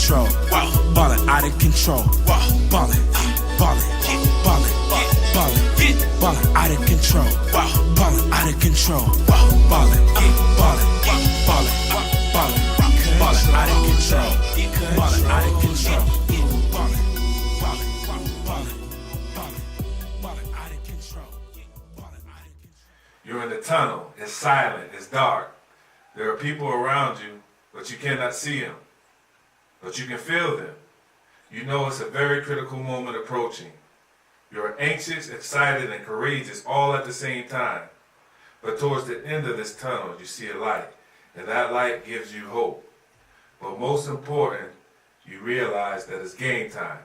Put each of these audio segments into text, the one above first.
control. Ballin' out of control. Ballin', ballin', ballin', ballin', ballin' out of control. Ballin' out of control. Ballin', ballin', ballin', ballin', ballin' out of control. Ballin' out of control. Ballin', ballin', ballin' out of control. You're in the tunnel. It's silent. It's dark. There are people around you, but you cannot see them. But you can feel them. You know it's a very critical moment approaching. You're anxious, excited, and courageous all at the same time. But towards the end of this tunnel, you see a light, and that light gives you hope. But most important, you realize that it's game time.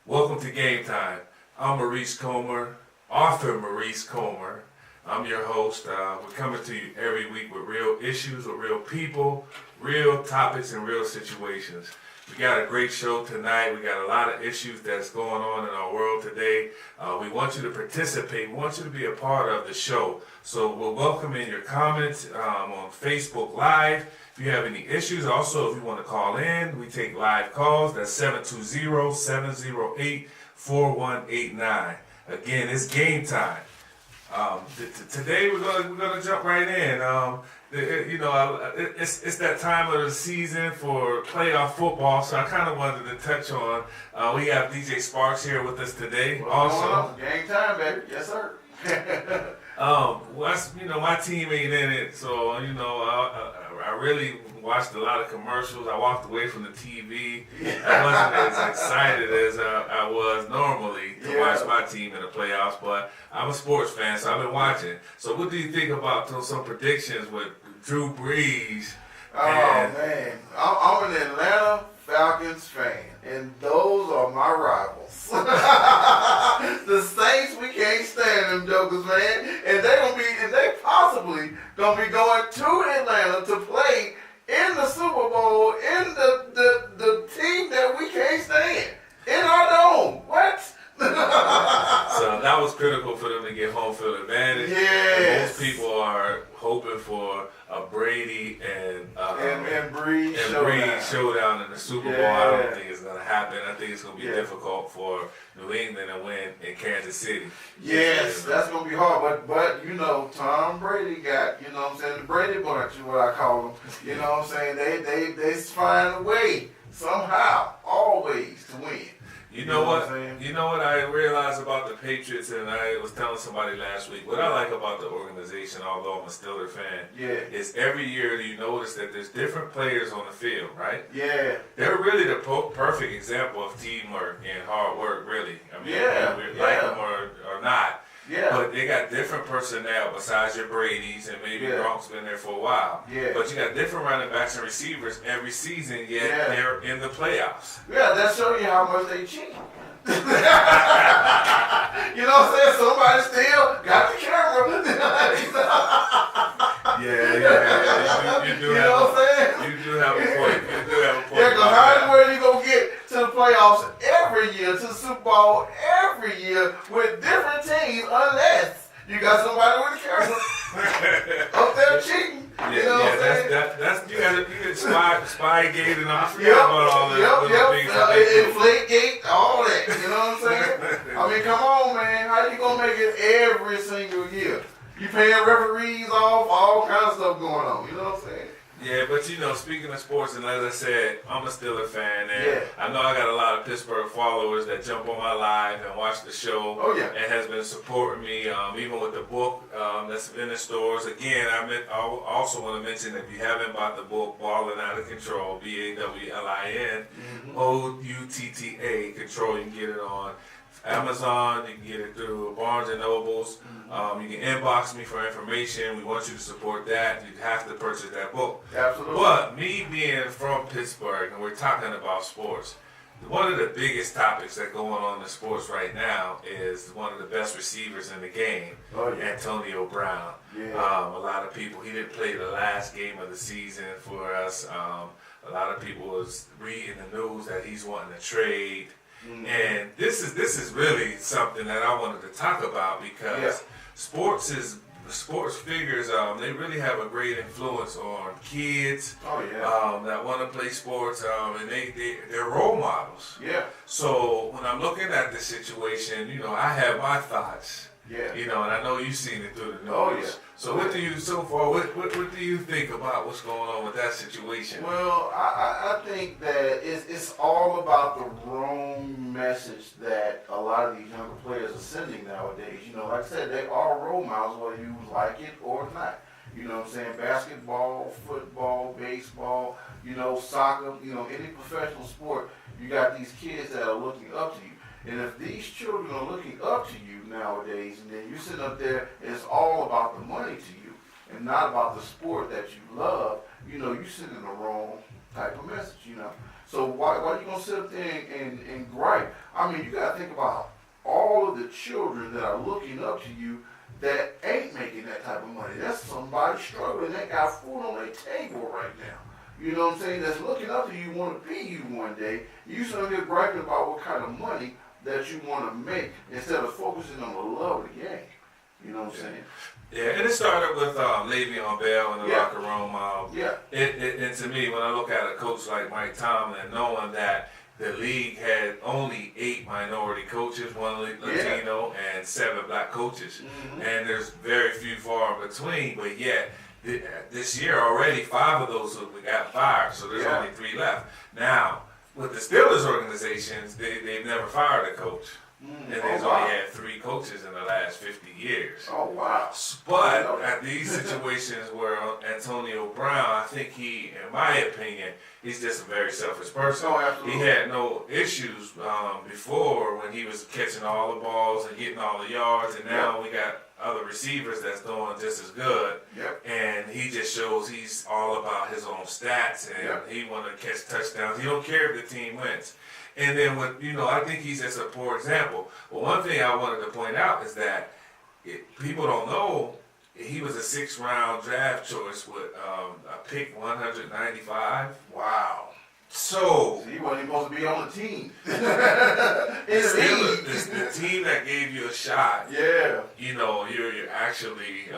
Welcome to Game Time. I'm Maurice Comer, author Maurice Comer. I'm your host. We're coming to you every week with real issues, with real people, real topics, and real situations. We got a great show tonight. We got a lot of issues that's going on in our world today. We want you to participate. We want you to be a part of the show. So we'll welcome in your comments on Facebook Live. If you have any issues, also if you want to call in, we take live calls. That's 720-708-4189. Again, it's game time. Today we're gonna jump right in. It's that time of the season for playoff football, so I kind of wanted to touch on. We have DJ Sparks here with us today. Also, game time, baby. Yes, sir. My team ain't in it, so I really watched a lot of commercials. I walked away from the TV. I wasn't as excited as I was normally to watch my team in the playoffs, but I'm a sports fan, so I've been watching. So what do you think about some predictions with Drew Brees? Man, I'm an Atlanta Falcons fan, and those are my rivals. The Saints, we can't stand them jokers, man, and they possibly gonna be going to Atlanta to play in the Super Bowl in the team that we can't stand in our dome. What? So that was critical for them to get home field advantage. Yes. Most people are hoping for a Brady and Brees showdown in the Super Bowl. I don't think it's going to happen. I think it's going to be difficult for New England to win in Kansas City. Yes, that's going to be hard. But Tom Brady got, the Brady bunch is what I call them. You know what I'm saying? They find a way somehow, always to win. You know what I realized about the Patriots, and I was telling somebody last week, what I like about the organization, although I'm a Steelers fan, is every year you notice that there's different players on the field, right? Yeah. They're really the perfect example of teamwork and hard work, really. I mean, we like them or not. Yeah. But they got different personnel besides your Brady's, and maybe Gronk's been there for a while. Yeah. But you got different running backs and receivers every season, yet they're in the playoffs. Yeah, that shows you how much they cheat. You know what I'm saying? Somebody still got the camera. You do have a point. Yeah, because how you gonna get to the playoffs every year, to the Super Bowl every year with different teams, unless you got somebody with a camera up there cheating. You know what I'm saying? You got Spygate, and I forgot about all that. Inflategate, all that. You know what I'm saying? I mean, come on, man. How you gonna make it every single year? You paying referees off, all kinds of stuff going on. You know what I'm saying? Yeah, but speaking of sports, and as I said, I'm a Steelers fan, and I know I got a lot of Pittsburgh followers that jump on my live and watch the show, and has been supporting me, even with the book that's in the stores. Again, I also want to mention, if you haven't bought the book, Ballin' Out of Control, BAWLIN, Control, you can get it on Amazon, you can get it through Barnes and Nobles. You can inbox me for information. We want you to support that. You have to purchase that book. Absolutely. But me being from Pittsburgh, and we're talking about sports, one of the biggest topics that going on in sports right now is one of the best receivers in the game, Antonio Brown. A lot of people, he didn't play the last game of the season for us. A lot of people was reading the news that he's wanting to trade. And this is really something that I wanted to talk about, because sports is the sports figures, they really have a great influence on kids that want to play sports, and they're role models. Yeah. So when I'm looking at this situation, I have my thoughts. Yeah. And I know you've seen it through the news. Oh, yeah. So what do you what do you think about what's going on with that situation? Well, I think that it's all about the wrong message that a lot of these younger players are sending nowadays. Like I said, they are role models whether you like it or not. You know what I'm saying? Basketball, football, baseball, soccer, any professional sport, you got these kids that are looking up to you. And if these children are looking up to you nowadays, and then you're sitting up there, and it's all about the money to you, and not about the sport that you love, you're sending the wrong type of message, So why you gonna sit up there and gripe? I mean, you gotta think about all of the children that are looking up to you that ain't making that type of money. That's somebody struggling. They got food on their table right now. You know what I'm saying? That's looking up to you, want to be you one day. You sitting there griping about what kind of money that you want to make instead of focusing on the love of the game. You know what I'm saying? Yeah, and it started with Le'Veon Bell in the locker room. And to me, when I look at a coach like Mike Tomlin, knowing that the league had only 8 minority coaches, 1 Latino, and 7 black coaches, and there's very few far in between, but yet this year already 5 of those got fired, so there's only 3 left. Now, with the Steelers organizations, they've never fired a coach. And they've only had 3 coaches in the last 50 years. Oh, wow. But at these situations where Antonio Brown, I think he, in my opinion, he's just a very selfish person. Oh, absolutely. He had no issues before when he was catching all the balls and getting all the yards, and now we got other receivers that's doing just as good. And he just shows he's all about his own stats, and he want to catch touchdowns. He don't care if the team wins. And then I think he's just a poor example. But one thing I wanted to point out is that people don't know he was a 6th round draft choice with a pick 195. Wow. So he wasn't supposed to be on the team. It's the team that gave you a shot. Yeah. You're actually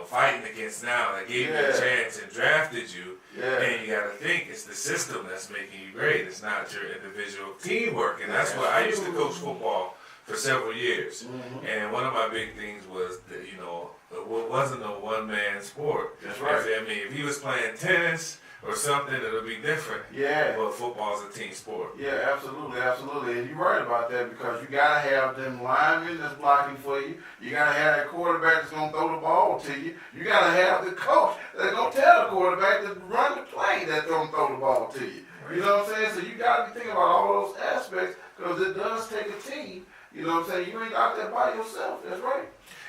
fighting against now that gave you a chance and drafted you. And you got to think it's the system that's making you great. It's not your individual teamwork. And that's why I used to coach football for several years. And one of my big things was that, it wasn't a one-man sport. That's right. If he was playing tennis or something, it'll be different. Yeah. But football's a team sport. Yeah, absolutely, absolutely. And you're right about that because you got to have them linemen that's blocking for you. You got to have that quarterback that's going to throw the ball to you. You got to have the coach that's going to tell the quarterback to run the play that's going to throw the ball to you. You know what I'm saying? So you got to be thinking about all those aspects because it does take a team. You know what I'm saying? You ain't out there by yourself. That's right.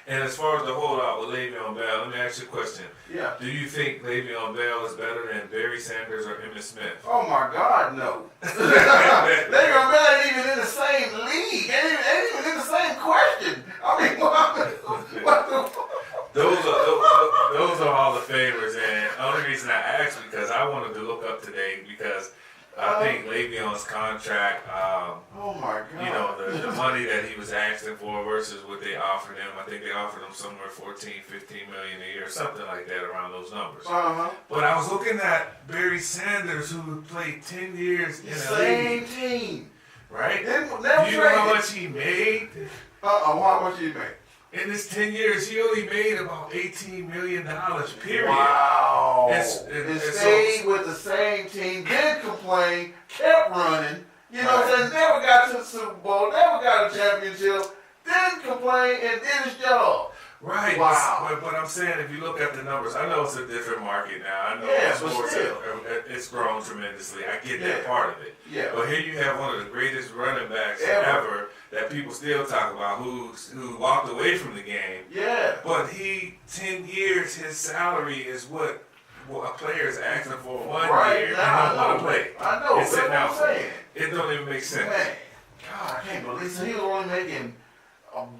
And as far as the holdout with Le'Veon Bell, let me ask you a question. Yeah. Do you think Le'Veon Bell is better than Barry Sanders or Emmitt Smith? Oh my God, no. Le'Veon Bell ain't even in the same league. Ain't even in the same question. I mean, what the? Those are Hall of Famers, and the only reason I asked because I wanted to look up today because I think Le'Veon's contract, oh my God. The money that he was asking for versus what they offered him, I think they offered him somewhere 14, 15 million a year, something like that around those numbers. But I was looking at Barry Sanders, who played 10 years in the league. Same team. Right? Do you know how much he made? How much he made? In this 10 years, he only made about $18 million, period. Wow. And stayed with the same team, didn't complain, kept running. You know what I'm saying? Never got to the Super Bowl, never got a championship, didn't complain, and did his job. Right. Wow. But I'm saying if you look at the numbers, I know it's a different market now. I know sports it's grown tremendously. I get that part of it. Yeah. But here you have one of the greatest running backs ever that people still talk about who walked away from the game. Yeah. But 10 years, his salary is what a player is asking for 1 year and don't want to play. I know. It's That's what I'm saying. It don't even make sense. Man, God, I can't believe he was only making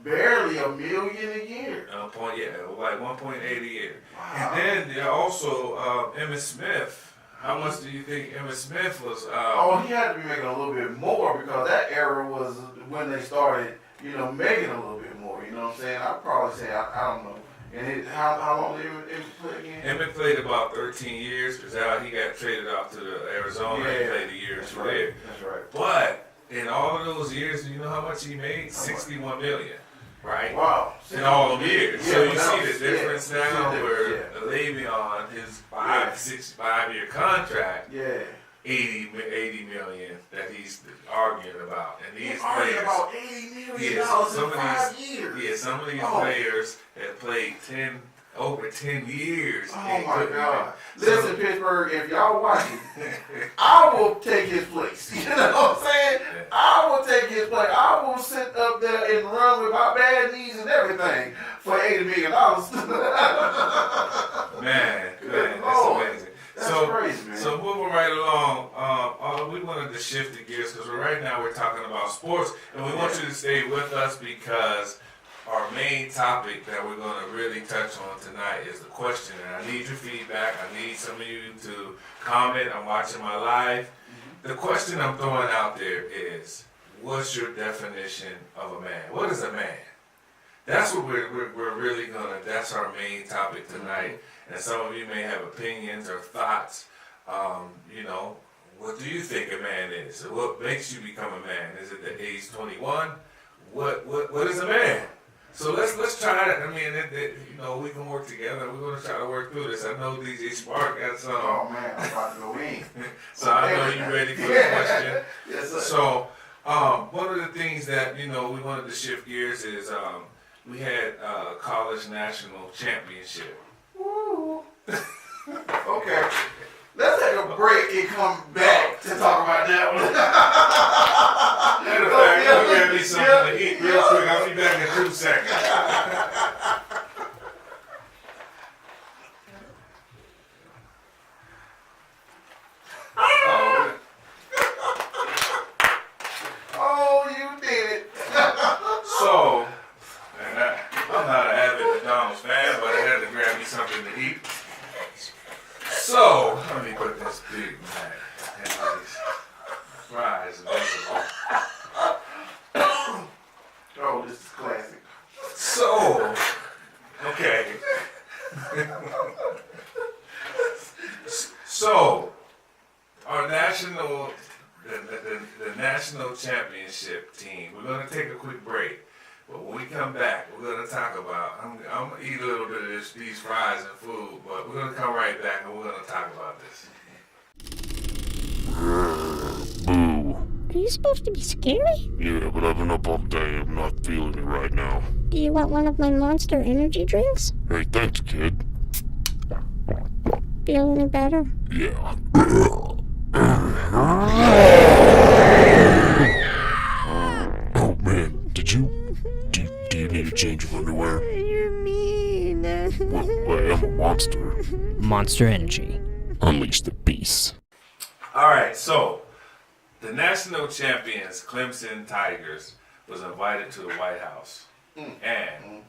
barely $1 million a year. Like 1.8 a year. Wow. And then also Emmitt Smith. How much do you think Emmitt Smith was? He had to be making a little bit more because that era was when they started, making a little bit more. You know what I'm saying? I'd probably say I don't know. And how long did he play again? Emmett played about 13 years because he got traded off to the Arizona and played a year or two there. That's right. But in all of those years, do you know how much he made? $61 million, right? Wow. In all the years. Yeah, So you now- see the difference now yeah, where Le'Veon, his 5-year contract, 80 million that he's arguing about. And these players, about $80 million some in of 5 these, years. some of these players have played over 10 years. Oh my God. Listen, Pittsburgh, if y'all watching, I will take his place. You know what I'm saying? I will take his place. I will sit up there and run with my bad knees and everything for $80 million. Man, that's Lord. amazing. That's crazy, man. So moving right along, we wanted to shift the gears because right now we're talking about sports, and we want you to stay with us because our main topic that we're going to really touch on tonight is the question. And I need your feedback. I need some of you to comment. I'm watching my live. The question I'm throwing out there is, what's your definition of a man? What is a man? That's what we're really gonna. That's our main topic tonight. And some of you may have opinions or thoughts. You know, what do you think a man is? What makes you become a man? Is it the age 21? What is a man? So let's try it. I mean, you know, we can work together. We're gonna try to work through this. I know DJ Spark got some. Oh man, I'm about to go in. So I know you're ready for the question. Yes, sir. So one of the things that we wanted to shift gears is we had college national championship. Woo. Okay. Let's take a break and come back to talk about that one. Matter of fact, let me grab me something to eat real quick. I'll be back in 2 seconds. Oh, you did it. So, and I'm not an avid McDonald's fan, but I had to grab me something to eat. So, let me put this Big Mac and these fries available. Oh, this is classic. So, okay. So, our national, the national championship team, we're going to take a quick break. But when we come back, we're going to talk about, I'm going to eat a little bit of these fries and food, but we're going to come right back and we're going to talk about this. Boo. Are you supposed to be scary? Yeah, but I've been up all day. I'm not feeling it right now. Do you want one of my Monster energy drinks? Hey, thanks, kid. Feel any better? Yeah. Oh, man. Do you need a change of underwear? You're mean. Well, I am a monster. Monster Energy. Unleash the beast. All right, so the national champions, Clemson Tigers, was invited to the White House. And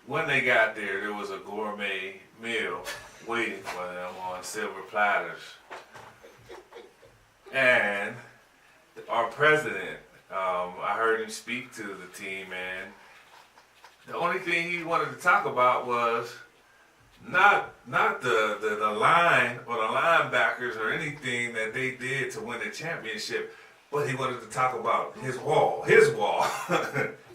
when they got there, there was a gourmet meal waiting for them on silver platters. And our president, I heard him speak to the team, and the only thing he wanted to talk about was not the line or the linebackers or anything that they did to win the championship, but he wanted to talk about his wall,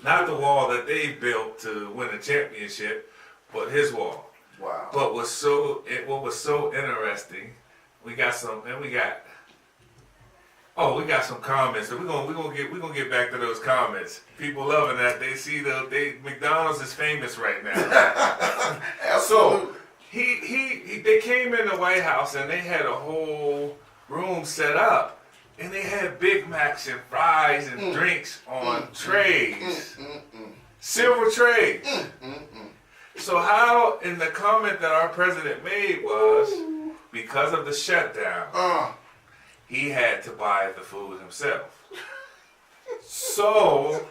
not the wall that they built to win a championship, but his wall. Wow. But what was so interesting, we got some comments. So we're gonna get back to those comments. People loving that. They see McDonald's is famous right now. Absolutely. So they came in the White House and they had a whole room set up, and they had Big Macs and fries and drinks on trays, silver trays. So how, in the comment that our president made was, because of the shutdown, he had to buy the food himself. So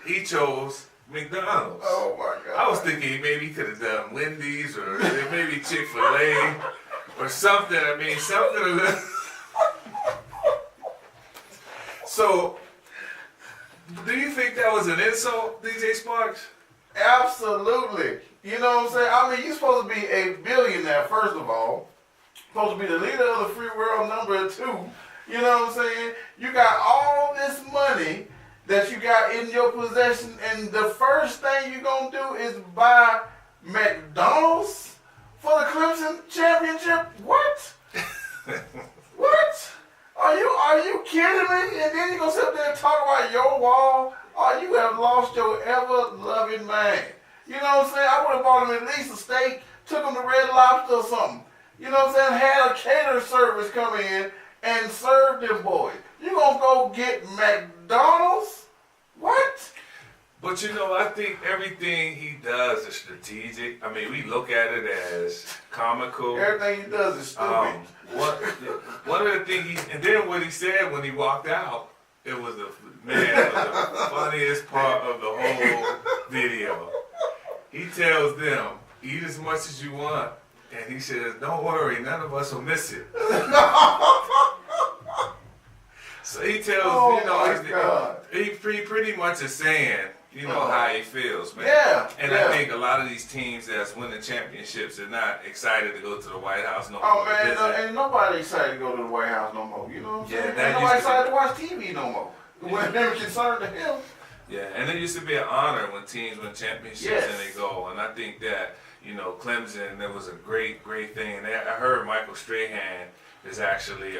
he chose McDonald's. Oh my God. I was thinking maybe he could have done Wendy's or maybe Chick-fil-A or something. I mean, something a little. So, do you think that was an insult, DJ Sparks? Absolutely. You know what I'm saying? I mean, you're supposed to be a billionaire, first of all. Supposed to be the leader of the free world, number 2. You know what I'm saying? You got all this money that you got in your possession, and the first thing you're going to do is buy McDonald's for the Clemson championship? What? What? Are you kidding me? And then you're going to sit there and talk about your wall? Oh, you have lost your ever-loving mind. You know what I'm saying? I would have bought him at least a steak, took him to Red Lobster or something. You know what I'm saying? Had a cater service come in and serve them boys. You gonna go get McDonald's? What? But you know, I think everything he does is strategic. I mean, we look at it as comical. Everything he does is stupid. One of the things and then what he said when he walked out, it was the funniest part of the whole video. He tells them, eat as much as you want. And he says, don't worry, none of us will miss it. So he tells, he pretty much is saying, how he feels, man. Yeah. And I think a lot of these teams that's winning championships are not excited to go to the White House no more. Oh, man, ain't nobody excited to go to the White House no more. You know what I'm saying? Ain't nobody excited to watch TV no more. We're never concerned to him. Yeah, and it used to be an honor when teams win championships and they go. And I think that, Clemson, that was a great thing. And I heard Michael Strahan is actually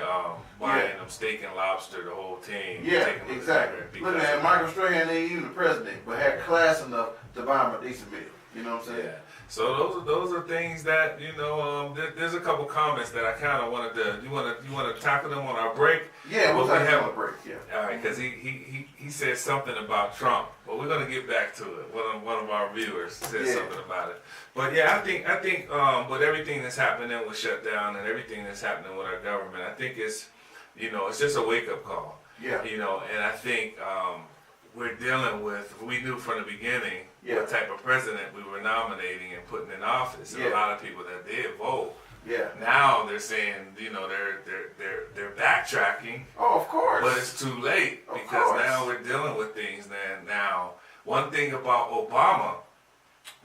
buying them steak and lobster, the whole team. Yeah, exactly. Look at Michael Strahan ain't even the president, but had class enough to buy him a decent meal. You know what I'm saying? Yeah. So those are things that there's a couple comments that I kind of wanted to. You want to tackle them on our break? Yeah, we'll tackle them on a break. Yeah. All right, because he said something about Trump, but we're gonna get back to it. One of our viewers said something about it. But yeah, I think with everything that's happening with shutdown and everything that's happening with our government, I think it's just a wake up call. Yeah. And I think we're dealing with. We knew from the beginning what type of president we were nominating and putting in office, and a lot of people that did vote. Yeah. Now they're saying, they're backtracking. Oh, of course. But it's too late because now we're dealing with things. Now, one thing about Obama,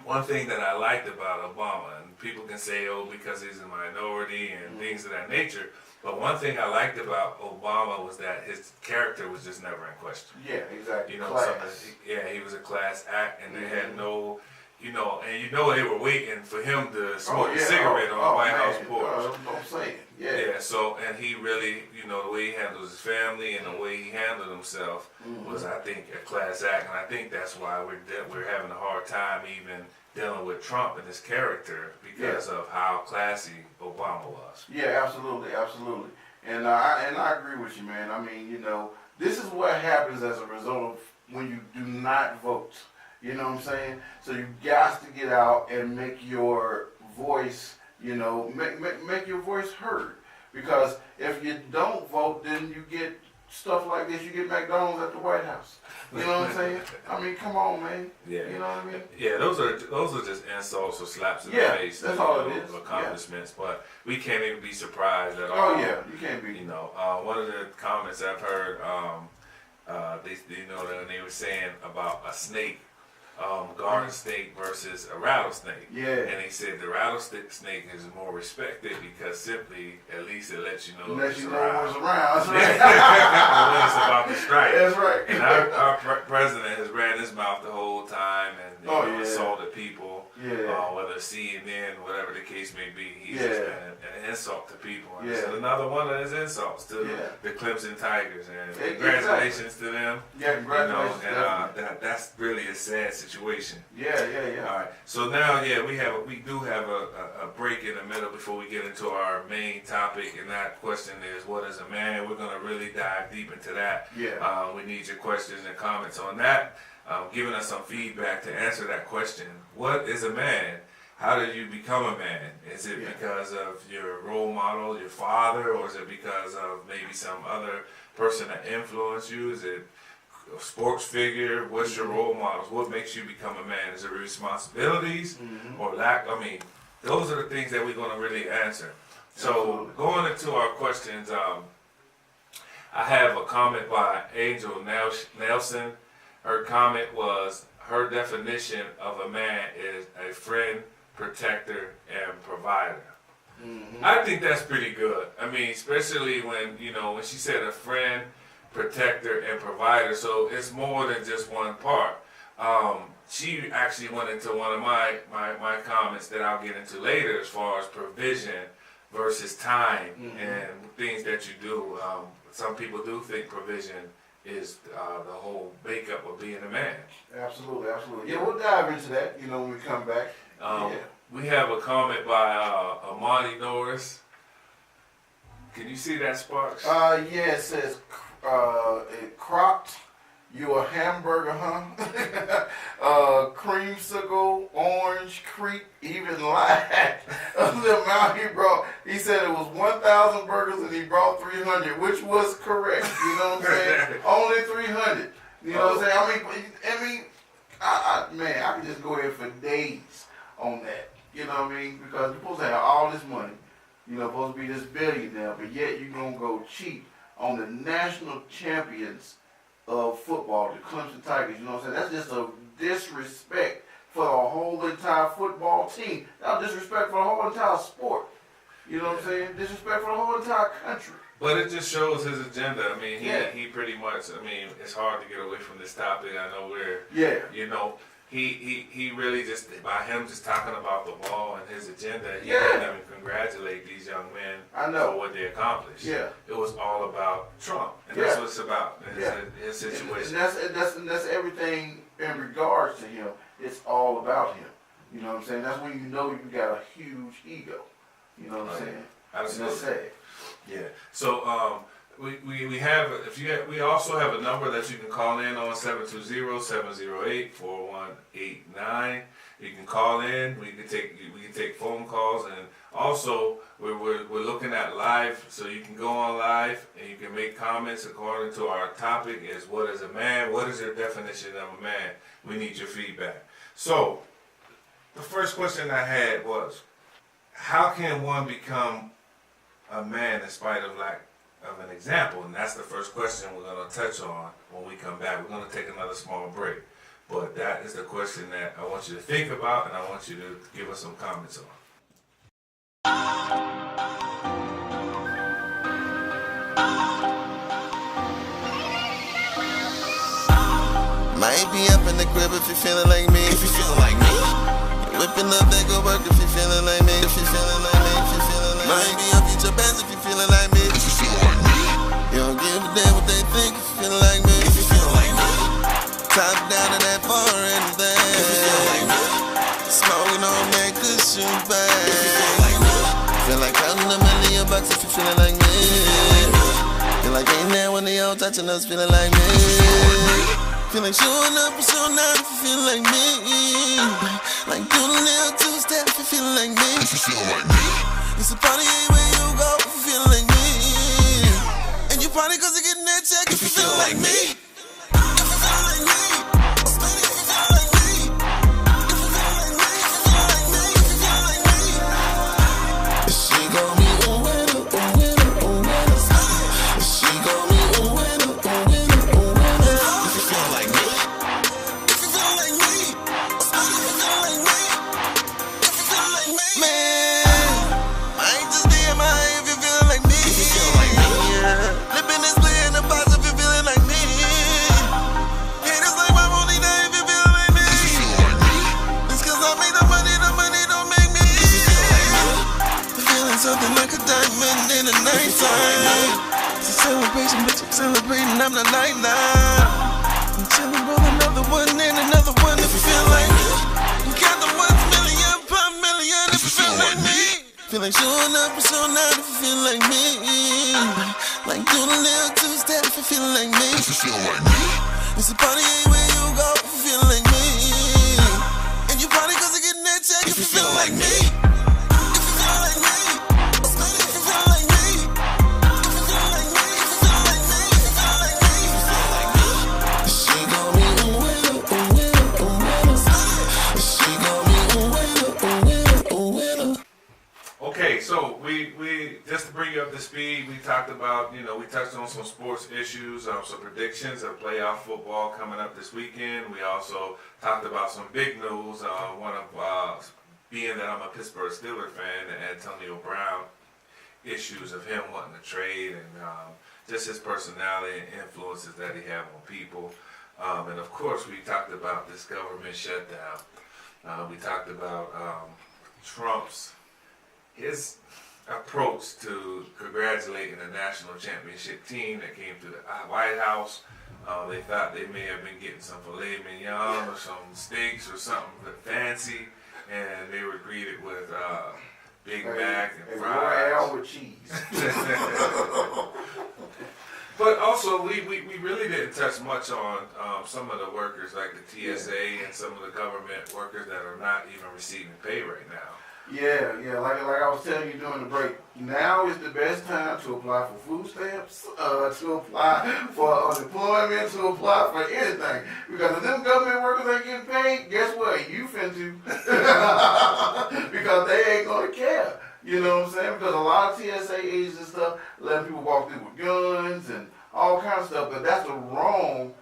one thing that I liked about Obama, and people can say, because he's a minority and things of that nature. But one thing I liked about Obama was that his character was just never in question. Yeah, exactly. He was a class act, and they had no, and they were waiting for him to smoke a cigarette on the White House porch. Don't say it. Yeah. Yeah. So, and he really, the way he handles his family and the way he handled himself was, I think, a class act, and I think that's why we're having a hard time even dealing with Trump and his character because of how classy Obama was. Yeah, absolutely. And I agree with you, man. I mean, this is what happens as a result of when you do not vote. You know what I'm saying? So you got to get out and make your voice, make your voice heard. Because if you don't vote, then you get stuff like this. You get McDonald's at the White House. You know what I'm saying? I mean, come on, man. Yeah. You know what I mean? Yeah, those are just insults or slaps in the face. That's all it is. Accomplishments, but we can't even be surprised at all. Oh yeah, you can't be. One of the comments I've heard, they were saying about a snake. Garden snake versus a rattlesnake. Yeah. And they said the rattlesnake is more respected because simply, at least it lets you know what's around. That's right. When it's about to strike. That's right. And our president has ran his mouth the whole time and assaulted people. Yeah. Whether CNN, whatever the case may be, he's just been an insult to people. And this is Yeah. another one of his insults to the Clemson Tigers. And Exactly. congratulations to them. Yeah, congratulations. That's really a sad situation. Yeah. All right. So now, we do have a break in the middle before we get into our main topic, and that question is, what is a man? We're gonna really dive deep into that. Yeah. We need your questions and comments on that. Giving us some feedback to answer that question. What is a man? How did you become a man? Is it because of your role model, your father, or is it because of maybe some other person that influenced you? Is it a sports figure? What's your role models? What makes you become a man? Is it responsibilities or lack? I mean, those are the things that we're going to really answer. So going into our questions, I have a comment by Angel Nelson. Her comment was, her definition of a man is a friend, protector, and provider. Mm-hmm. I think that's pretty good. I mean, especially when she said a friend, protector, and provider. So it's more than just one part. She actually went into one of my comments that I'll get into later as far as provision versus time and things that you do. Some people do think provision is the whole makeup of being a man. Absolutely. Yeah, we'll dive into that, when we come back. We have a comment by Amani Norris. Can you see that, Sparks? Yeah, it says, it cropped you a hamburger, huh? Creamsicle, orange, creep, even light. The amount he brought, he said it was 1,000 burgers and he brought 300, which was correct. You know what I'm saying? Only 300. You know what I'm saying? I mean, I could just go here for days on that. You know what I mean? Because you're supposed to have all this money. You're supposed to be this billionaire, but yet you're going to go cheat on the national champions of football, the Clemson Tigers. You know what I'm saying? That's just a disrespect for the whole entire football team. That's disrespect for the whole entire sport. You know what I'm saying? Disrespect for the whole entire country. But it just shows his agenda. I mean, he pretty much, it's hard to get away from this topic. I know he really just, by him just talking about the ball and his agenda, he didn't even congratulate these young men for what they accomplished. Yeah. It was all about Trump. And that's what it's about, his situation. And that's everything in regards to him. It's all about him. You know what I'm saying? That's when you know you got a huge ego. You know what I'm saying? Absolutely. That's sad. Yeah. So, we also have a number that you can call in on 720-708-4189. You can call in. We can take phone calls, and also we're looking at live, so you can go on live and you can make comments according to our topic is what is a man? What is your definition of a man? We need your feedback. So the first question I had was, how can one become a man in spite of lack of an example? And that's the first question we're going to touch on when we come back. We're going to take another small break, but that is the question that I want you to think about, and I want you to give us some comments on. Might be up in the crib if you're feeling like me. If you're feeling like me. Whipping up that go work if you're feeling like me. If you're feeling like me. If you're feeling like me. Might be up eat your bands if you're feeling like me. If you're feeling like me. You don't give a damn what they think if you're feeling like me. If you're feeling like me. Top down to that foreign thing. If you're feeling like me. Smoking on that cushion bag. If you're feeling like me. Feel like counting $1 million if you're feeling like me. Feel like ain't there when they all touching us feeling like me. Feel like showing up and showing out if you feel like me. Like doing a little two-step if you feel like me. If you feel like me. It's a party everywhere you go if you feel like me. And you party cause you're getting that check if you feel like me. If you feel like me. Celebrating, I'm the nightlife. I'm chilling with another one and another one if you feel like me. You got the 1 million per million if you feel like me. Feel like showing up and showing out if you feel like me. Like doing a little two-step if you feel like me. If you feel like me. It's a party everywhere you go if you feel like me. And you party cause you're getting that check if you feel like me. If you feel like me. Okay, so we just to bring you up to speed, we talked about, we touched on some sports issues, some predictions of playoff football coming up this weekend. We also talked about some big news. One of being that I'm a Pittsburgh Steelers fan, and Antonio Brown issues of him wanting to trade, and just his personality and influences that he have on people. And of course, we talked about this government shutdown. We talked about his approach to congratulating the national championship team that came to the White House. They thought they may have been getting some filet mignon or some steaks or something fancy, and they were greeted with Big Mac and fries. Royale with cheese. But also, we really didn't touch much on some of the workers like the TSA and some of the government workers that are not even receiving pay right now. Yeah, like I was telling you during the break, now is the best time to apply for food stamps, to apply for unemployment, to apply for anything. Because if them government workers ain't getting paid, guess what? You finna because they ain't gonna care. You know what I'm saying? Because a lot of TSA agents and stuff let people walk through with guns and all kinds of stuff, but that's the wrong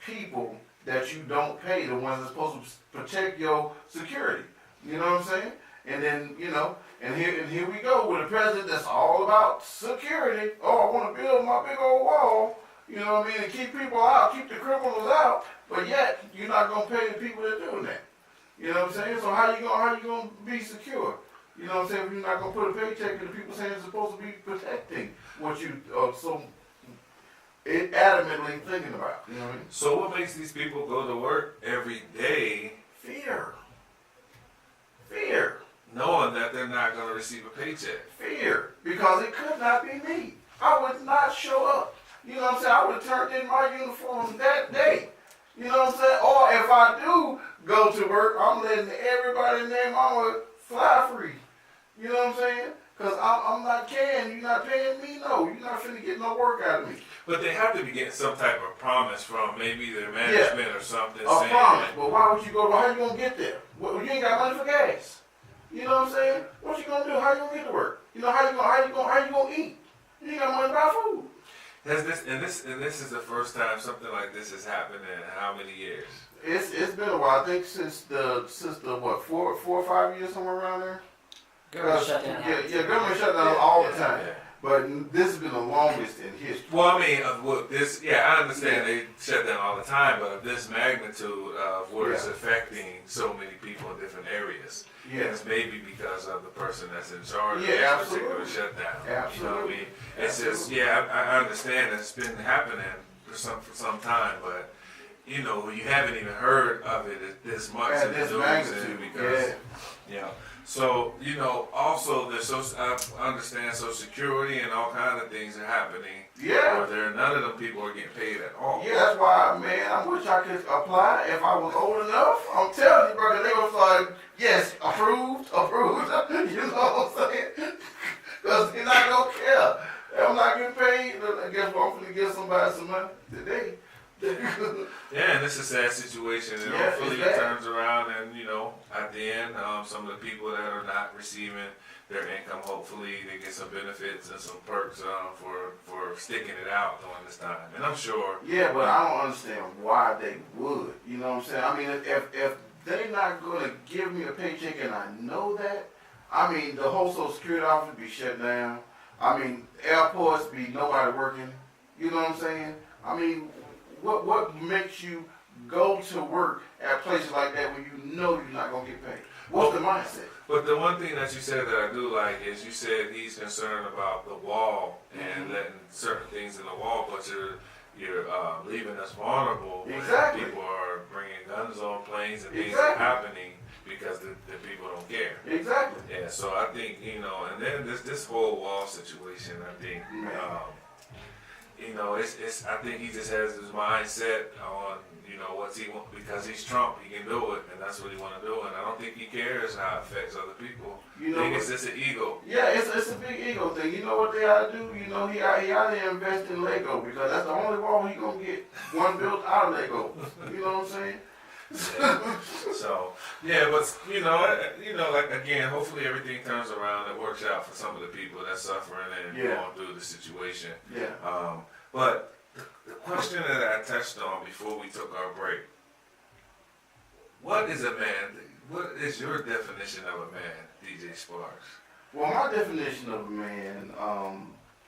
people that you don't pay, the ones that's supposed to protect your security. You know what I'm saying? And then, and here we go with a president that's all about security. Oh, I want to build my big old wall, you know what I mean, and keep people out, keep the criminals out, but yet you're not going to pay the people that are doing that. You know what I'm saying? So how you going to be secure? You know what I'm saying? If you're not going to put a paycheck in the people's hands that's supposed to be protecting what you so adamantly thinking about. You know what I mean? So what makes these people go to work every day? Fear. Knowing that they're not going to receive a paycheck. Fear. Because it could not be me. I would not show up. You know what I'm saying? I would have turned in my uniform that day. You know what I'm saying? Or if I do go to work, I'm letting everybody in their mama fly free. You know what I'm saying? Because I'm not caring. You're not paying me? No. You're not finna get no work out of me. But they have to be getting some type of promise from maybe their management or something. A promise. But why would you go? How you going to get there? Well, you ain't got money for gas. You know what I'm saying? What you gonna do? How you gonna get to work? How you gonna eat? You ain't got money to buy food. This is the first time something like this has happened in how many years? It's been a while. I think since the what 4 or 5 years, somewhere around there. Government shutdown. Yeah, government shutdown all the time. Yeah. But this has been the longest in history. Well, I mean, I understand they shut down all the time, but of this magnitude of where it's affecting so many people in different areas. Yeah. It's maybe because of the person that's in charge of Yeah, this particular absolutely. shutdown. Absolutely. You know what I mean? It's Absolutely. just, I understand it's been happening for some time, but you haven't even heard of it this much At in the this news magnitude, because so also there's I understand Social Security and all kinds of things are happening. Yeah. Where none of them people are getting paid at all. Yeah, that's why, man, I wish I could apply if I was old enough. I'm telling you, brother, they was like, yes, approved. You know what I'm saying? Because they're not going to care. I'm not getting paid. I guess I'm going to give somebody some money today. Yeah, and it's a sad situation, and Yeah, hopefully it's it bad. turns around, and at the end, some of the people that are not receiving their income, hopefully they get some benefits and some perks for sticking it out during this time. And I'm sure. Yeah, but I don't understand why they would. You know what I'm saying? I mean, if they're not going to give me a paycheck, and I know that, I mean, the whole Social Security office be shut down. I mean, airports be nobody working. You know what I'm saying? I mean, what makes you go to work at places like that when you know you're not going to get paid? What's the mindset? But the one thing that you said that I do like is you said he's concerned about the wall and letting certain things in the wall, but you're leaving us vulnerable Exactly. when people are bringing guns on planes and things Exactly. are happening because the people don't care. Exactly. Yeah, so I think, and then this whole wall situation, I think, it's I think he just has his mindset on, what's he want, because he's Trump, he can do it, and that's what he want to do, and I don't think he cares how it affects other people. I think it's just an ego. Yeah, it's a big ego thing. You know what they ought to do? He ought to invest in Lego, because that's the only wall he gonna get one built out of Lego. You know what I'm saying? Yeah. So yeah, but like again, hopefully everything turns around and works out for some of the people that's suffering and Yeah. going through the situation. Yeah. But the question that I touched on before we took our break: what is a man? What is your definition of a man, DJ Sparks? Well, my definition of a man,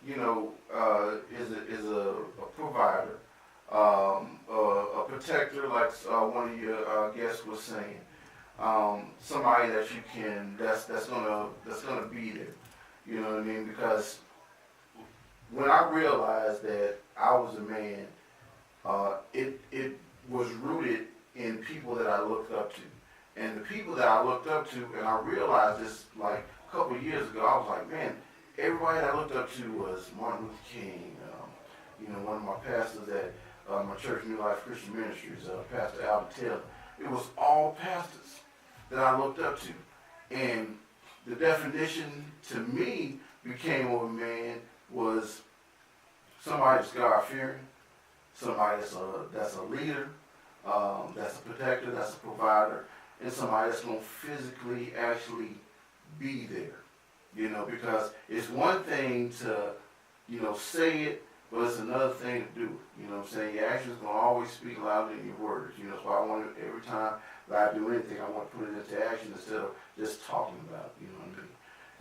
is a provider, a protector, like one of your guests was saying. Somebody that you can, that's gonna be there. You know what I mean? Because when I realized that I was a man, it was rooted in people that I looked up to. And the people that I looked up to, and I realized this like a couple of years ago, I was like, man, everybody that I looked up to was Martin Luther King, one of my pastors at my church, New Life Christian Ministries, Pastor Alvin Taylor. It was all pastors that I looked up to. And the definition to me became of a man was somebody that's God-fearing, somebody that's a leader, that's a protector, that's a provider, and somebody that's going to physically actually be there. Because it's one thing to, say it, but it's another thing to do it. You know what I'm saying? Your actions going to always speak louder than your words. So I want to, every time that I do anything, I want to put it into action instead of just talking about it. You know what I mean?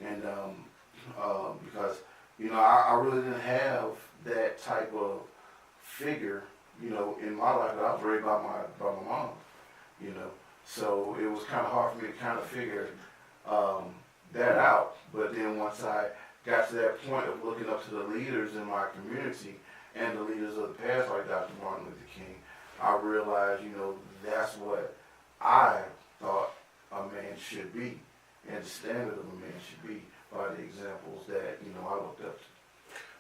And because, I really didn't have that type of figure, in my life. I was raised by my mom, So it was kind of hard for me to kind of figure that out. But then once I got to that point of looking up to the leaders in my community and the leaders of the past, like Dr. Martin Luther King, I realized, that's what I thought a man should be, and the standard of a man should be by the examples that, I looked up to.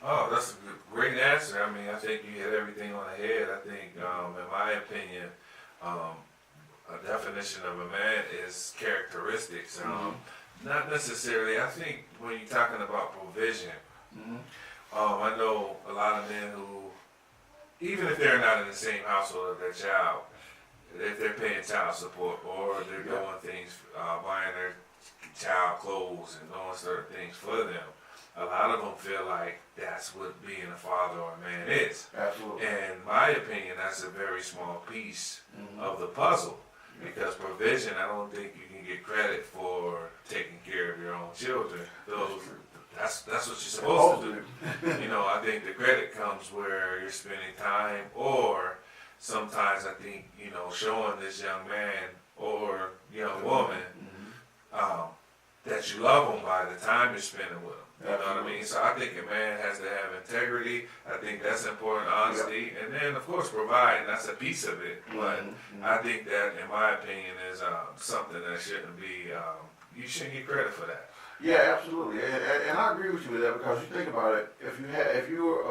Oh, that's a great answer. I mean, I think you hit everything on the head. I think, in my opinion, a definition of a man is characteristics. Not necessarily. I think when you're talking about provision, I know a lot of men who, even if they're not in the same household as their child, if they're paying child support or they're doing things, buying their child clothes and doing certain things for them, a lot of them feel like that's what being a father or a man is. Absolutely. And in my opinion, that's a very small piece of the puzzle. Because provision, I don't think you can get credit for taking care of your own children. That's what you're supposed to do. I think the credit comes where you're spending time, or sometimes I think, showing this young man or young woman that you love them by the time you're spending with them. You know what I mean? So I think a man has to have integrity. I think that's important, honesty, and then of course provide. That's a piece of it. But I think that, in my opinion, is something that shouldn't be. You shouldn't get credit for that. Yeah, absolutely, and I agree with you with that, because you think about it. If you're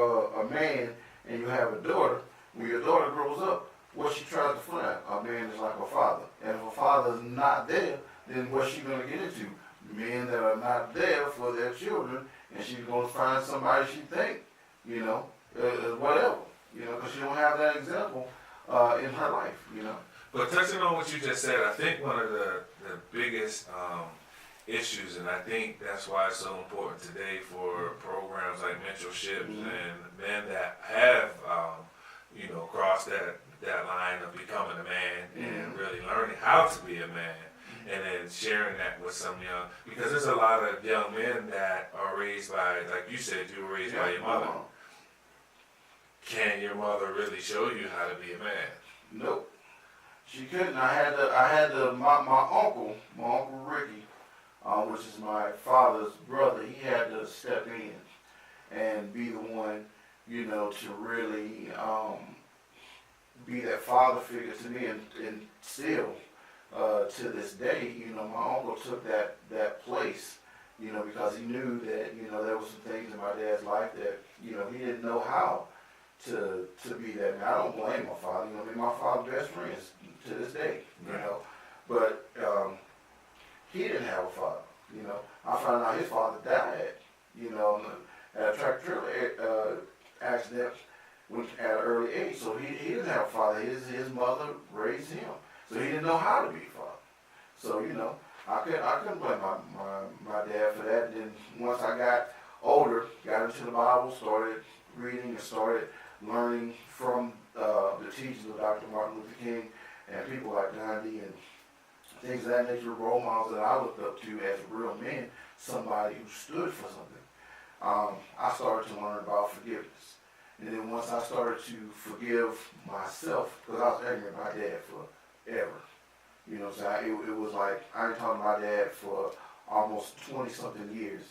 a man and you have a daughter, when your daughter grows up, what she tries to find, a man is like a father. And if a father is not there, then what's she going to get into? Men that are not there for their children, and she's going to find somebody she think, whatever, because she don't have that example in her life, But touching on what you just said, I think one of the biggest issues, and I think that's why it's so important today for programs like mentorships and men that have, crossed that line of becoming a man and really learning how to be a man. And then sharing that with some young, because there's a lot of young men that are raised by, like you said, you were raised by your mother. Can your mother really show you how to be a man? Nope, she couldn't. I had my uncle Ricky, which is my father's brother. He had to step in and be the one, to really be that father figure to me, and still. To this day, my uncle took that place, because he knew that, there was some things in my dad's life that, he didn't know how to be that man. I don't blame my father, my father's best friends to this day, but he didn't have a father, I found out his father died, at a tractor accident at an early age, so he didn't have a father. His mother raised him. So he didn't know how to be a father. So, you know, I couldn't blame my dad for that. And then once I got older, got into the Bible, started reading and started learning from the teachings of Dr. Martin Luther King and people like Gandhi and things of that nature, role models that I looked up to as real men, somebody who stood for something. I started to learn about forgiveness. And then once I started to forgive myself, because I was angry at my dad forever. You know what I'm saying? It was like, I ain't talking to my dad for almost 20-something years.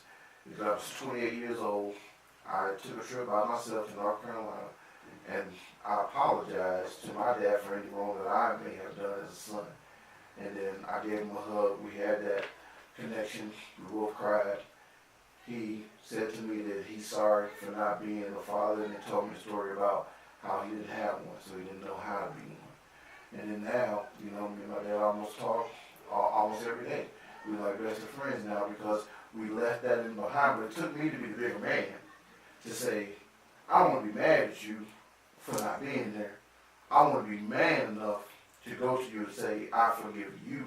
Because I was 28 years old. I took a trip by myself to North Carolina, and I apologized to my dad for any wrong that I may have done as a son. And then I gave him a hug. We had that connection. We both cried. He said to me that he's sorry for not being a father, and he told me a story about how he didn't have one, so he didn't know how to be one. And then now, you know, me and my dad almost talk almost every day. We're like best of friends now because we left that in behind, but it took me to be the bigger man to say, I don't want to be mad at you for not being there. I want to be man enough to go to you and say, I forgive you.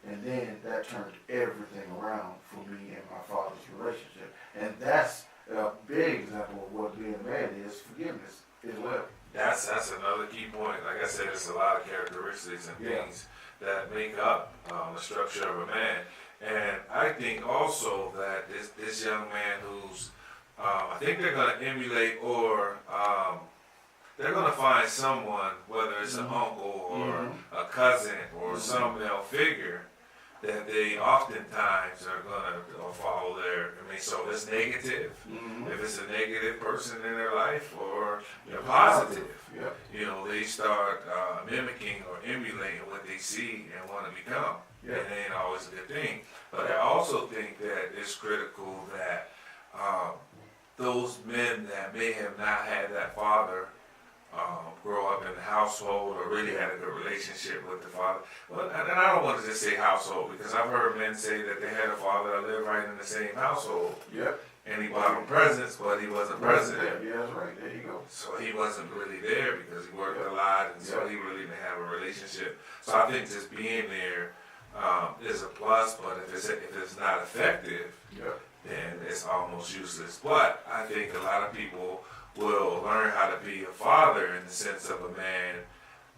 And then that turned everything around for me and my father's relationship. And that's a big example of what being a man is, forgiveness as well. That's another key point. Like I said, there's a lot of characteristics and things that make up the structure of a man. And I think also that this young man who's, I think they're going to emulate or they're going to find someone, whether it's an uncle or a cousin or some male figure, that they oftentimes are going to follow their, I mean, so it's negative. If it's a negative person in their life or a positive, you know, they start mimicking or emulating what they see and want to become. It ain't always a good thing. But I also think that it's critical that those men that may have not had that father grow up in the household or really had a good relationship with the father. Well, and I don't want to just say household because I've heard men say that they had a father that lived right in the same household. And he bought them presents, but he wasn't president. Yeah, that's right. There you go. So he wasn't really there because he worked a lot, and so he really didn't have a relationship. So I think just being there is a plus, but if it's not effective, then it's almost useless. But I think a lot of people will learn how to be a father in the sense of a man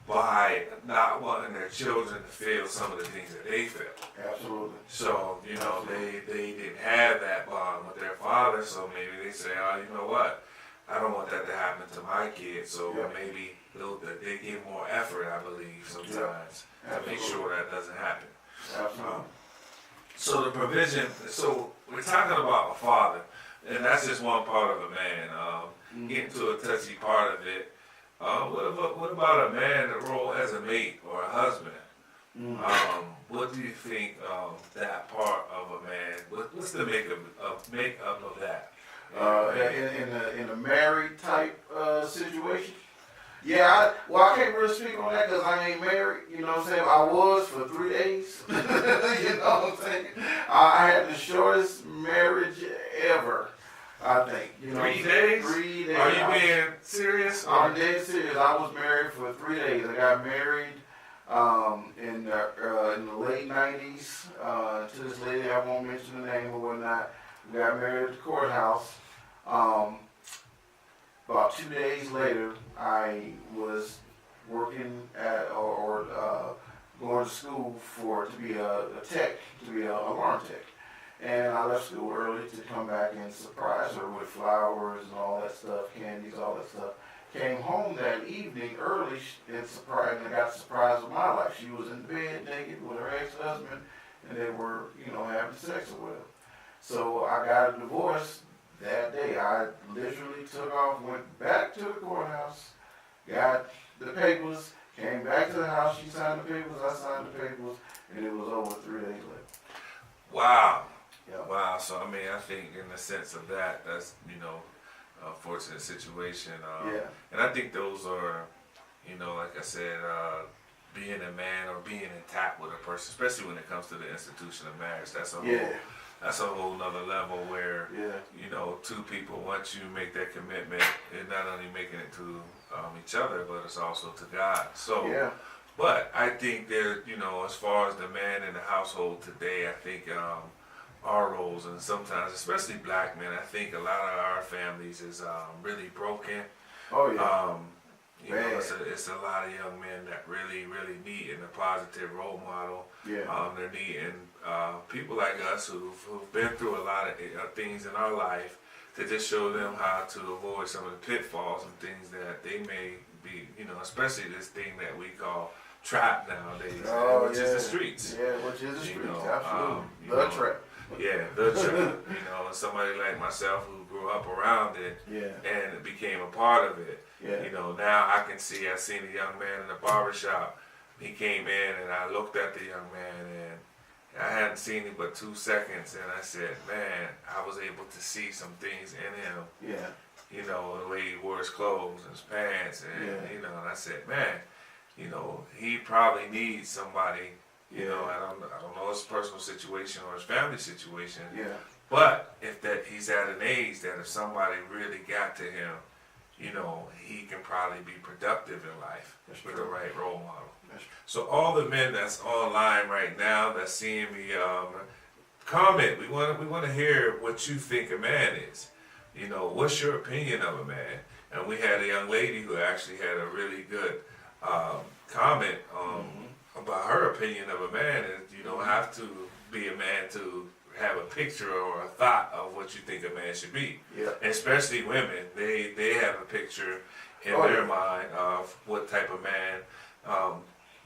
by not wanting their children to feel some of the things that they felt. Absolutely. So, you know, they didn't have that bond with their father, so maybe they say, oh, you know what, I don't want that to happen to my kids, so maybe they give more effort, I believe, sometimes to make sure that doesn't happen. Absolutely. So the provision, so we're talking about a father, and that's just one part of a man. Getting to a touchy part of it. What about a man, the role as a mate or a husband? What do you think that part of a man? What's the makeup of that? In a married type situation. Yeah, I can't really speak on that because I ain't married. You know what I'm saying? I was for 3 days. You know what I'm saying? I had the shortest marriage ever. I think. You know, 3 days? 3 days. Are you being serious? I'm dead serious. I was married for 3 days. I got married in the late 90s to this lady. I won't mention the name or whatnot. We got married at the courthouse. About 2 days later, I was working at or going to school to be a tech, to be an alarm tech. And I left school early to come back and surprise her with flowers and all that stuff, candies, all that stuff. Came home that evening early and I got the surprise of my life. She was in bed naked with her ex-husband, and they were, having sex or whatever. So I got a divorce that day. I literally took off, went back to the courthouse, got the papers, came back to the house. She signed the papers, I signed the papers, and it was over 3 days later. Wow. Yeah. Wow. So, I mean, I think in the sense of that, that's, a fortunate situation. And I think those are, like I said, being a man or being intact with a person, especially when it comes to the institution of marriage, that's a whole nother level where, two people, once you make that commitment, it's not only making it to each other, but it's also to God. So, But I think there, as far as the man in the household today, I think our roles, and sometimes, especially black men, I think a lot of our families is really broken. Oh yeah. It's a lot of young men that really need a positive role model. Yeah. They're needing people like us who've been through a lot of things in our life to just show them how to avoid some of the pitfalls and things that they may be, especially this thing that we call trap nowadays, which is the streets. Yeah, which is the streets, absolutely. The trap. Yeah, the trap. And somebody like myself who grew up around it and it became a part of it. Yeah. Now I seen a young man in the barbershop. He came in and I looked at the young man and I hadn't seen him but 2 seconds and I said, man, I was able to see some things in him. Yeah. The way he wore his clothes and his pants and, and I said, man, he probably needs somebody, I don't know his personal situation or his family situation. Yeah. But he's at an age that if somebody really got to him, he can probably be productive in life with the right role model. So all the men that's online right now that's seeing me, comment. We want to hear what you think a man is. What's your opinion of a man? And we had a young lady who actually had a really good comment about her opinion of a man. And you don't have to be a man to have a picture or a thought of what you think a man should be. Yeah. Especially women, they have a picture in their mind of what type of man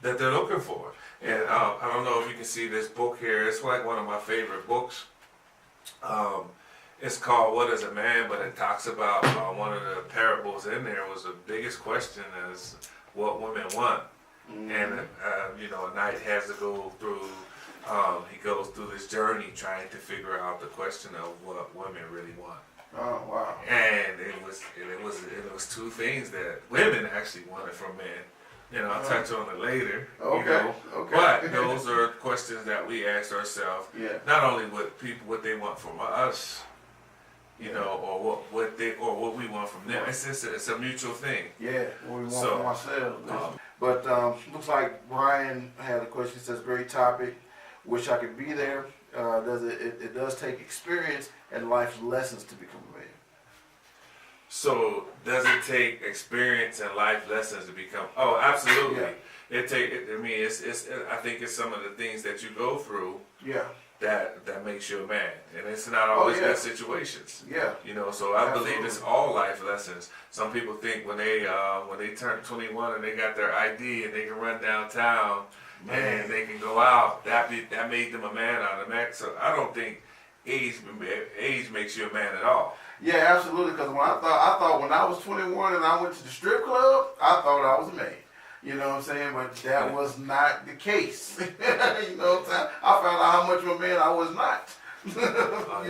that they're looking for. And I don't know if you can see this book here. It's like one of my favorite books. It's called What is a Man? But it talks about one of the parables in there was the biggest question is what women want. And a knight has to go through. He goes through this journey trying to figure out the question of what women really want. Oh wow! And it was two things that women actually wanted from men. I'll touch on it later. Okay. But those are questions that we ask ourselves. Yeah. Not only what they want from us, or what we want from them. It's a mutual thing. Yeah, what we want from ourselves. But looks like Brian had a question. He says, "Great topic. Wish I could be there. It does take experience and life lessons to become a man." So does it take experience and life lessons to become? Oh, absolutely. Yeah. I think it's some of the things that you go through. Yeah. That makes you a man, and it's not always good situations. Yeah. So I believe it's all life lessons. Some people think when they turn 21 and they got their ID and they can run downtown. Man. And they can go out. That made them a man automatic. So I don't think age makes you a man at all. Yeah, absolutely. Because I thought when I was 21 and I went to the strip club, I thought I was a man. You know what I'm saying? But that was not the case. You know what I'm saying? I found out how much of a man I was not. You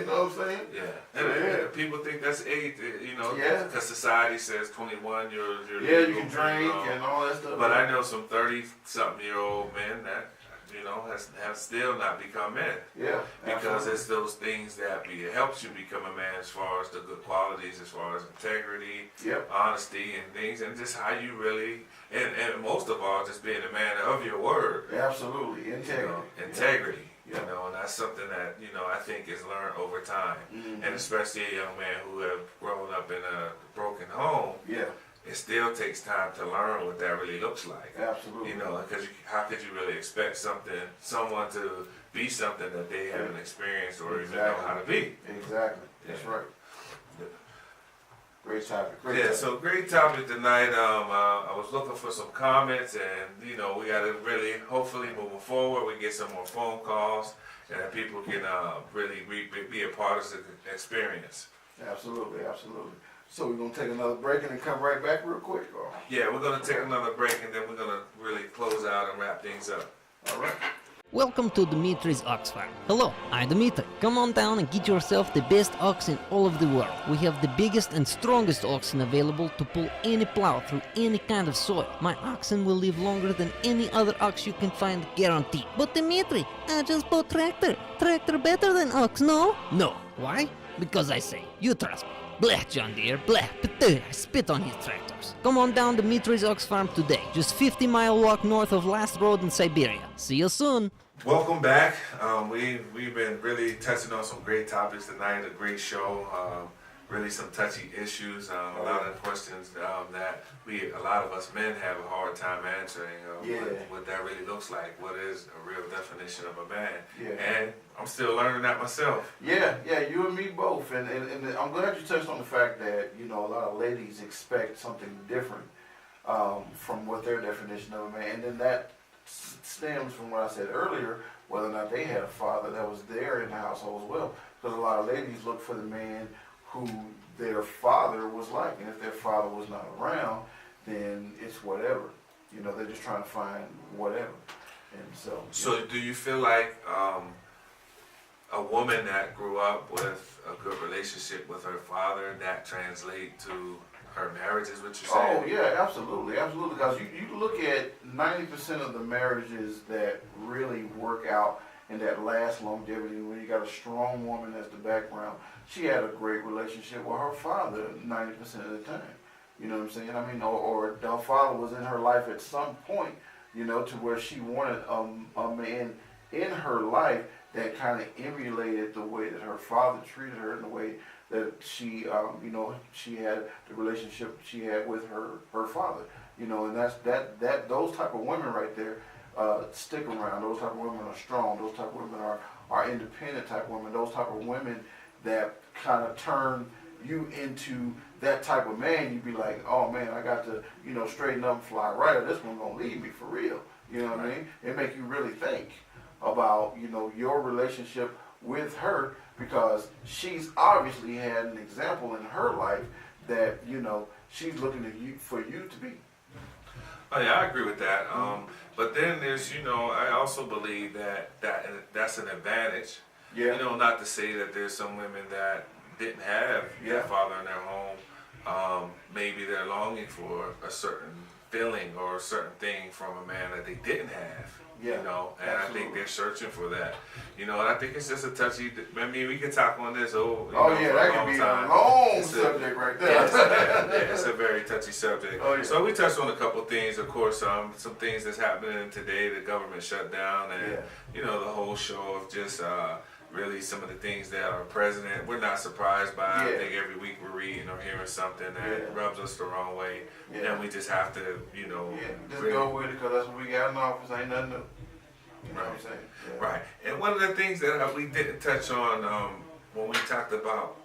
know what I'm saying? Yeah. And people think that's age, because society says 21, you're you can drink and all that stuff. But I know some 30-something-year-old men that, have still not become men. Yeah. Because it's those things that helps you become a man as far as the good qualities, as far as integrity, honesty, and things, and just how you really, and most of all, just being a man of your word. Absolutely. Integrity. And that's something that, I think is learned over time. Mm-hmm. And especially a young man who have grown up in a broken home. Yeah. It still takes time to learn what that really looks like. Absolutely. Because how could you really expect someone to be something that they haven't experienced or even know how to be? Exactly. That's right. Great topic. So great topic tonight. I was looking for some comments, and we got to really, hopefully, moving forward, we get some more phone calls, and that people can really be a part of the experience. Absolutely. So we're gonna take another break and then come right back real quick. Yeah, we're gonna take another break, and then we're gonna really close out and wrap things up. All right. Welcome to Dimitri's Ox Farm. Hello, I'm Dimitri. Come on down and get yourself the best ox in all of the world. We have the biggest and strongest oxen available to pull any plow through any kind of soil. My oxen will live longer than any other ox you can find, guaranteed. But Dimitri, I just bought tractor. Tractor better than ox, no? No. Why? Because I say, you trust me. Blah, John Deere, blah, I spit on his tractors. Come on down to Dimitri's Ox Farm today. Just 50-mile walk north of Last Road in Siberia. See you soon. Welcome back. We've been really touching on some great topics tonight. A great show. Really some touchy issues. A lot of questions that a lot of us men have a hard time answering. What that really looks like. What is a real definition of a man? Yeah. And I'm still learning that myself. Yeah, you and me both. And I'm glad you touched on the fact that, a lot of ladies expect something different from what their definition of a man. And then that stems from what I said earlier, whether or not they had a father that was there in the household as well. Because a lot of ladies look for the man who their father was like. And if their father was not around, then it's whatever. They're just trying to find whatever. And so do you feel like a woman that grew up with a good relationship with her father, that translate to her marriage, is what you're saying? Oh, yeah, absolutely. Because you look at 90% of the marriages that really work out and that last longevity, when you got a strong woman as the background, she had a great relationship with her father 90% of the time. You know what I'm saying? I mean, or her father was in her life at some point, to where she wanted a man in her life that kind of emulated the way that her father treated her, in the way that she, she had the relationship she had with her father. And that's those type of women right there stick around. Those type of women are strong. Those type of women are independent type of women. Those type of women that kind of turn you into that type of man. You'd be like, oh man, I got to, straighten up and fly right, or this one gonna leave me for real. You know what I mean? It make you really think about, your relationship with her, because she's obviously had an example in her life that, she's looking at you for you to be. Oh yeah, I agree with that. But then there's, I also believe that's an advantage. Yeah. Not to say that there's some women that didn't have their father in their home. Maybe they're longing for a certain feeling or a certain thing from a man that they didn't have. Yeah, and absolutely. I think they're searching for that. And I think it's just a touchy. I mean, we could talk on this. That could be a long subject right there. It's a very touchy subject. Oh, yeah. So we touched on a couple things. Of course, some things that's happening today. The government shut down, and the whole show of just really some of the things that our president. We're not surprised by. I think every week we're reading or hearing something that rubs us the wrong way. And then we just have to, just really go with it, because that's what we got in office. Ain't nothing new. You know what I'm saying? Yeah. Right. And one of the things that we didn't touch on when we talked about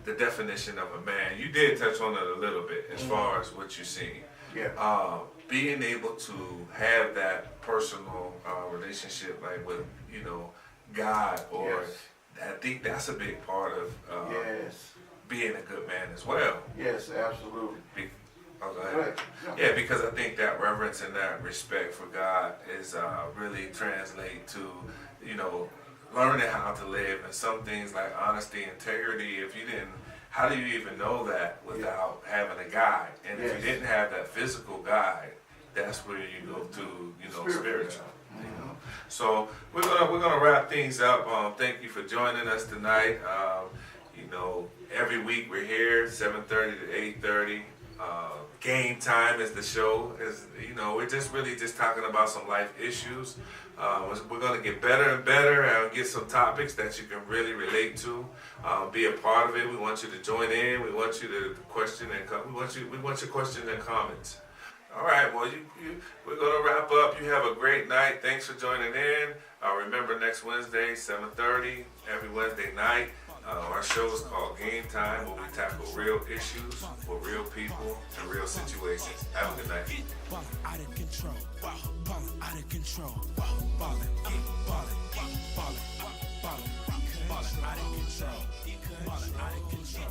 the definition of a man, you did touch on it a little bit as far as what you're seeing. Yeah. Being able to have that personal relationship, like with, God, or I think that's a big part of being a good man as well. Yes, absolutely. Go ahead. Yeah, because I think that reverence and that respect for God is really translate to, learning how to live, and some things like honesty, integrity. If you didn't, how do you even know that without having a guide? And if you didn't have that physical guide, that's where you go to, spiritual. So we're gonna wrap things up. Thank you for joining us tonight. Every week we're here 7:30 to 8:30. Game Time is the show. We're just really talking about some life issues. We're gonna get better and better and get some topics that you can really relate to. Be a part of it. We want you to join in. We want you to question and we want your questions and comments. All right, well, we're going to wrap up. You have a great night. Thanks for joining in. Remember, next Wednesday, 7:30, every Wednesday night, our show is called Game Time, where we tackle real issues with real people and real situations. Have a good night. Ballin' out of control. Ballin' out of control. Ballin', ballin', ballin', ballin', ballin' out of control. Ballin' out of control.